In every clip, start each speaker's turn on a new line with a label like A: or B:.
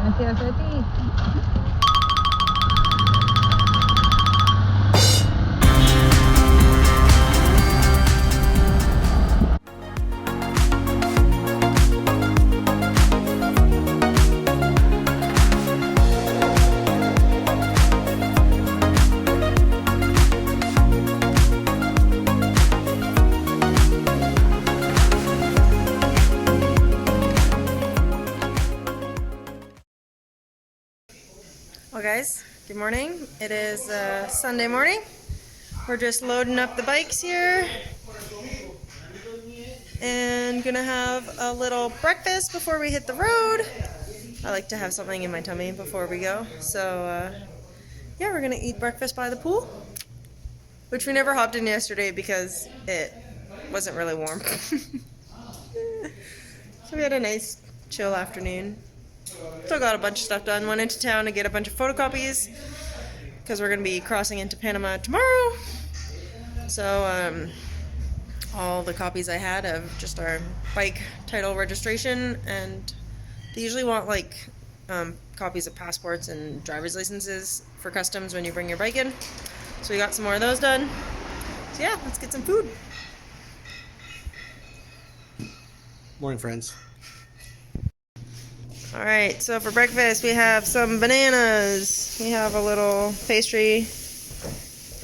A: Gracias a ti.
B: Well guys, good morning. It is Sunday morning. We're just loading up the bikes here and gonna have a little breakfast before we hit the road. I like to have something in my tummy before we go. So yeah, we're gonna eat breakfast by the pool, which we never hopped in yesterday because it wasn't really warm. So we had a nice chill afternoon. Still got a bunch of stuff done. Went into town to get a bunch of photocopies because we're going to be crossing into Panama tomorrow. So all the copies I had of just our bike title registration, and they usually want like copies of passports and driver's licenses for customs when you bring your bike in. So we got some more of those done. So yeah, let's get some food.
C: Morning, friends.
B: Alright, so for breakfast we have some bananas. We have a little pastry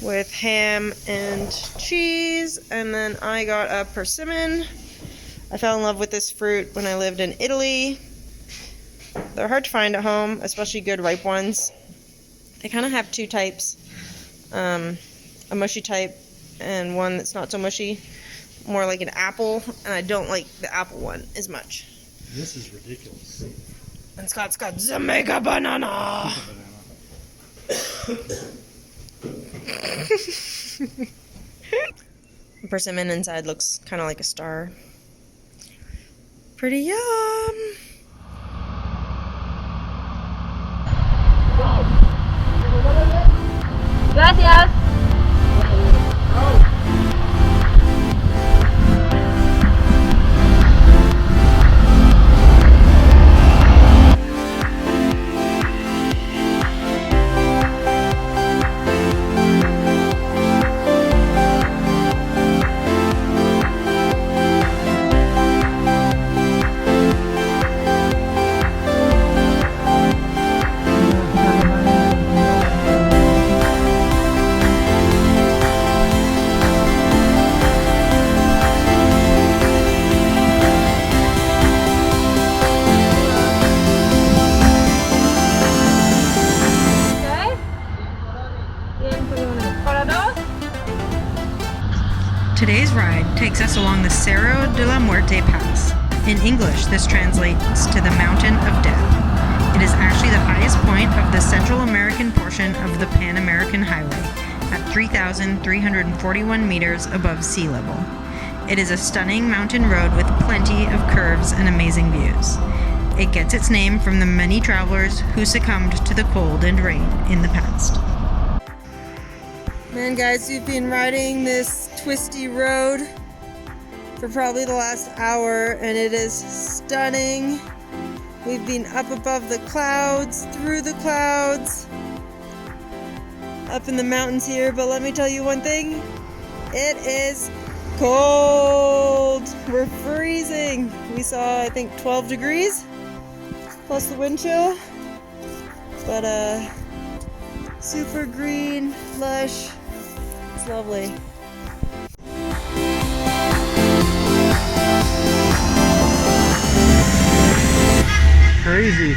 B: with ham and cheese, and then I got a persimmon. I fell in love with this fruit when I lived in Italy. They're hard to find at home, especially good ripe ones. They kind of have two types, a mushy type and one that's not so mushy, more like an apple, and I don't like the apple one as much.
C: This is ridiculous.
B: And Scott's got Jamaica banana. The persimmon inside looks kind of like a star. Pretty yum.
A: Gracias.
B: Today's ride takes us along the Cerro de la Muerte Pass. In English, this translates to the Mountain of Death. It is actually the highest point of the Central American portion of the Pan American Highway, at 3,341 meters above sea level. It is a stunning mountain road with plenty of curves and amazing views. It gets its name from the many travelers who succumbed to the cold and rain in the past. Man, guys, we've been riding this twisty road for probably the last hour, and it is stunning. We've been up above the clouds, through the clouds, up in the mountains here, but let me tell you one thing, it is cold. We're freezing. We saw, I think, 12 degrees plus the wind chill, but super green, lush. It's lovely.
C: Crazy.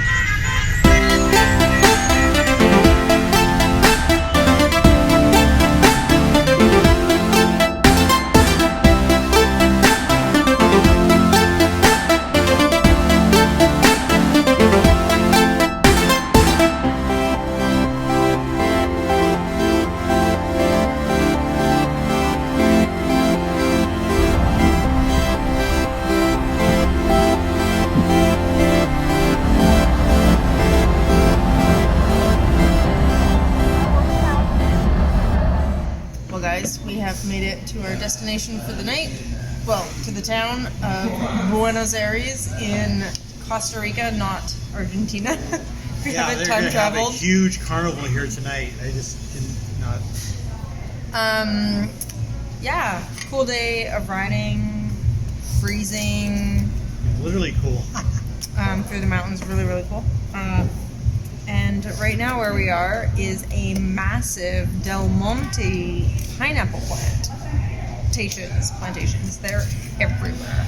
B: Made it to our destination for the night. Well, to the town of Buenos Aires in Costa Rica, not Argentina. We
C: Yeah,
B: haven't
C: they're
B: time
C: gonna have a
B: traveled.
C: huge carnival here tonight. I just did not.
B: Yeah, cool day of riding, freezing,
C: Literally cool.
B: through the mountains. Really, really cool. And right now where we are is a massive Del Monte pineapple plantations. They're everywhere.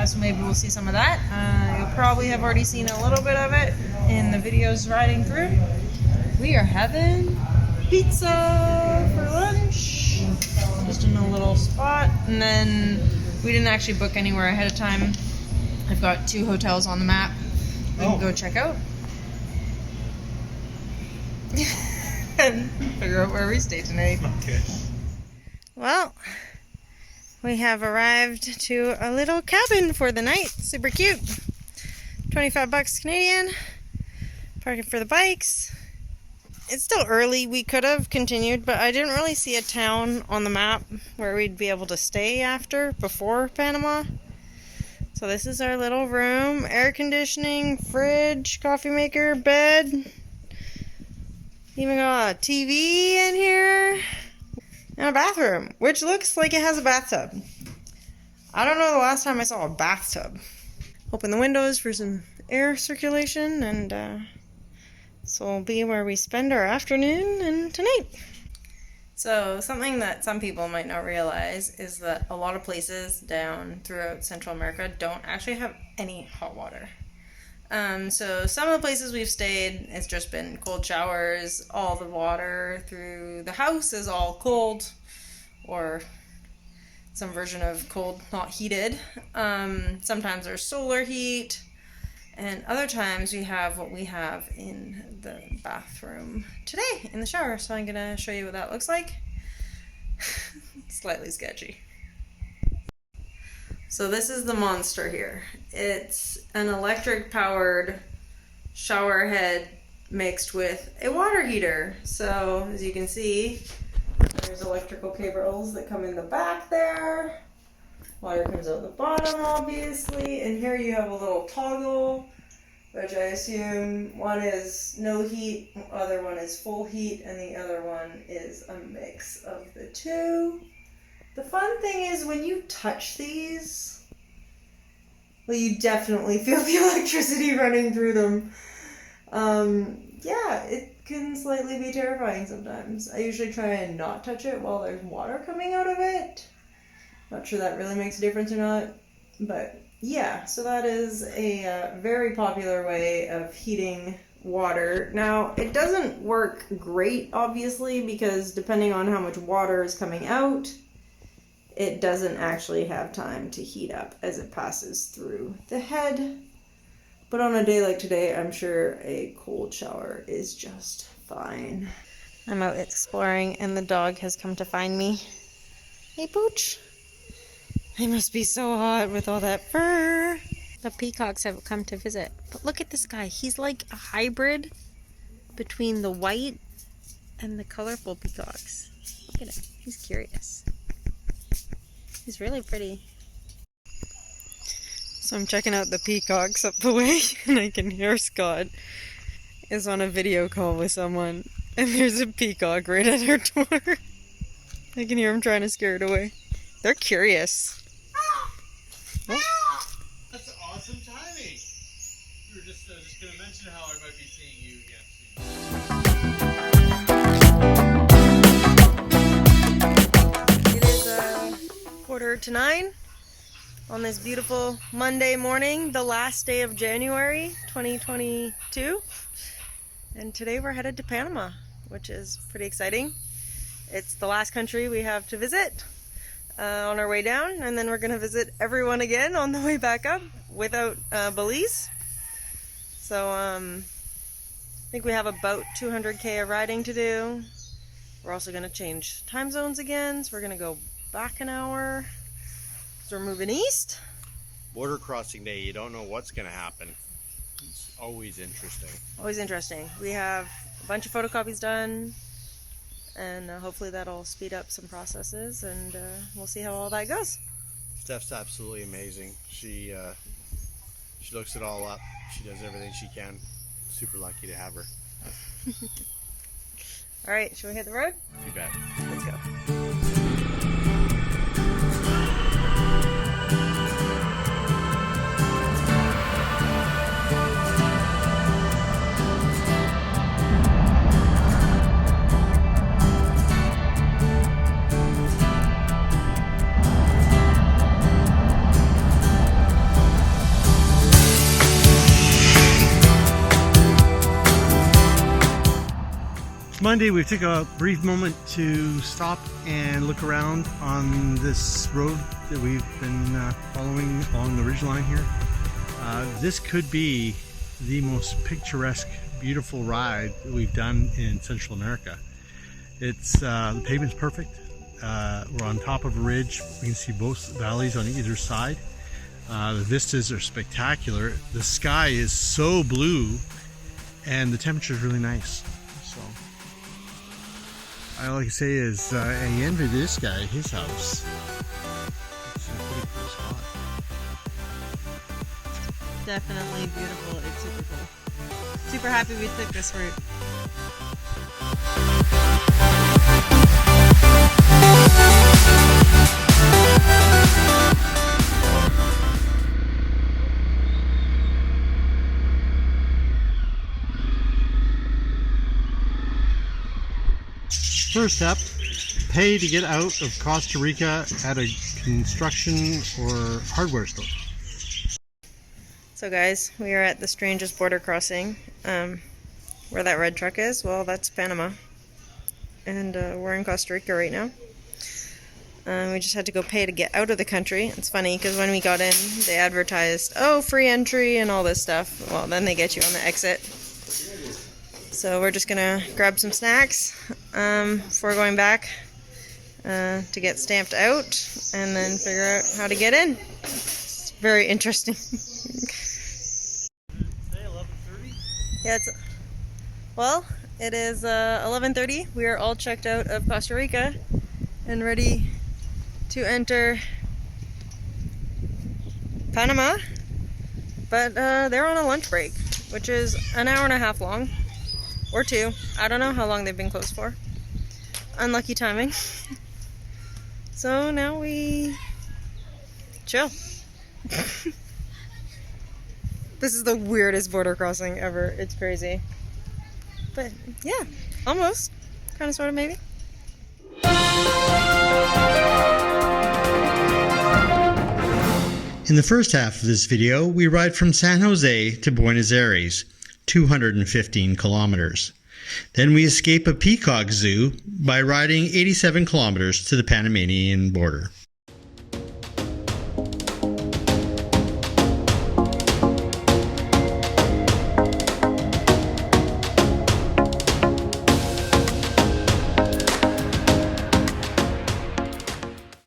B: So maybe we'll see some of that. You'll probably have already seen a little bit of it in the videos riding through. We are having pizza for lunch, just in a little spot. And then we didn't actually book anywhere ahead of time. I've got 2 hotels on the map we can go check out. And figure out where we stay tonight.
C: Okay.
B: Well, we have arrived to a little cabin for the night. Super cute. 25 bucks Canadian. Parking for the bikes. It's still early. We could have continued, but I didn't really see a town on the map where we'd be able to stay before Panama. So this is our little room. Air conditioning, fridge, coffee maker, bed. Even got a TV in here. And a bathroom, which looks like it has a bathtub. I don't know the last time I saw a bathtub. Open the windows for some air circulation, and this will be where we spend our afternoon and tonight. So something that some people might not realize is that a lot of places down throughout Central America don't actually have any hot water. So some of the places we've stayed, it's just been cold showers. All the water through the house is all cold, or some version of cold, not heated. Sometimes there's solar heat, and other times we have what we have in the bathroom today in the shower. So I'm gonna show you what that looks like. Slightly sketchy. So this is the monster here. It's an electric powered shower head mixed with a water heater. So as you can see, there's electrical cables that come in the back there. Water comes out the bottom, obviously. And here you have a little toggle, which I assume one is no heat, the other one is full heat, and the other one is a mix of the two. The fun thing is when you touch these, well, you definitely feel the electricity running through them. Yeah, it can slightly be terrifying sometimes. I usually try and not touch it while there's water coming out of it. Not sure that really makes a difference or not, but yeah, so that is a very popular way of heating water. Now, it doesn't work great, obviously, because depending on how much water is coming out, it doesn't actually have time to heat up as it passes through the head. But on a day like today, I'm sure a cold shower is just fine. I'm out exploring and the dog has come to find me. Hey, Pooch. It must be so hot with all that fur. The peacocks have come to visit. But look at this guy. He's like a hybrid between the white and the colorful peacocks. Look at him. He's curious. He's really pretty. So I'm checking out the peacocks up the way, and I can hear Scott is on a video call with someone, and there's a peacock right at her door. I can hear him trying to scare it away. They're curious. Oh.
C: That's awesome timing. We were just going to mention how I might be seeing you again soon.
B: It is 8:45 on this beautiful Monday morning, the last day of January 2022. And today we're headed to Panama, which is pretty exciting. It's the last country we have to visit on our way down, and then we're going to visit everyone again on the way back up without Belize. So I think we have about 200k of riding to do. We're also going to change time zones again, so we're going to go back an hour. So we're moving east.
D: Border crossing day, you don't know what's going to happen. It's always interesting.
B: Always interesting. We have a bunch of photocopies done, and hopefully that'll speed up some processes, and we'll see how all that goes.
D: Steph's absolutely amazing. She She looks it all up. She does everything she can. Super lucky to have her.
B: All right, should we hit the road?
D: You bet.
B: Let's go.
E: Monday, we took a brief moment to stop and look around on this road that we've been following along the ridgeline here. This could be the most picturesque, beautiful ride that we've done in Central America. It's the pavement's perfect. We're on top of a ridge. We can see both valleys on either side. The vistas are spectacular. The sky is so blue, and the temperature is really nice. So, all I can say is I envy this guy, his house. It's a pretty cool spot.
B: Definitely beautiful. It's super cool. Super happy we took this route.
E: First step, pay to get out of Costa Rica at a construction or hardware store.
B: So guys, we are at the strangest border crossing. Where that red truck is, well, that's Panama. And we're in Costa Rica right now. We just had to go pay to get out of the country. It's funny because when we got in, they advertised, oh, free entry and all this stuff. Well, then they get you on the exit. So we're just gonna grab some snacks before going back to get stamped out and then figure out how to get in. It's very interesting. Yeah, it is 11:30. We are all checked out of Costa Rica and ready to enter Panama. But they're on a lunch break, which is an hour and a half long. Or 2. I don't know how long they've been closed for. Unlucky timing. So now we chill. This is the weirdest border crossing ever. It's crazy. But yeah, almost. Kind of, sort of, maybe.
E: In the first half of this video, we ride from San Jose to Buenos Aires, 215 kilometers. Then we escape a peacock zoo by riding 87 kilometers to the Panamanian border.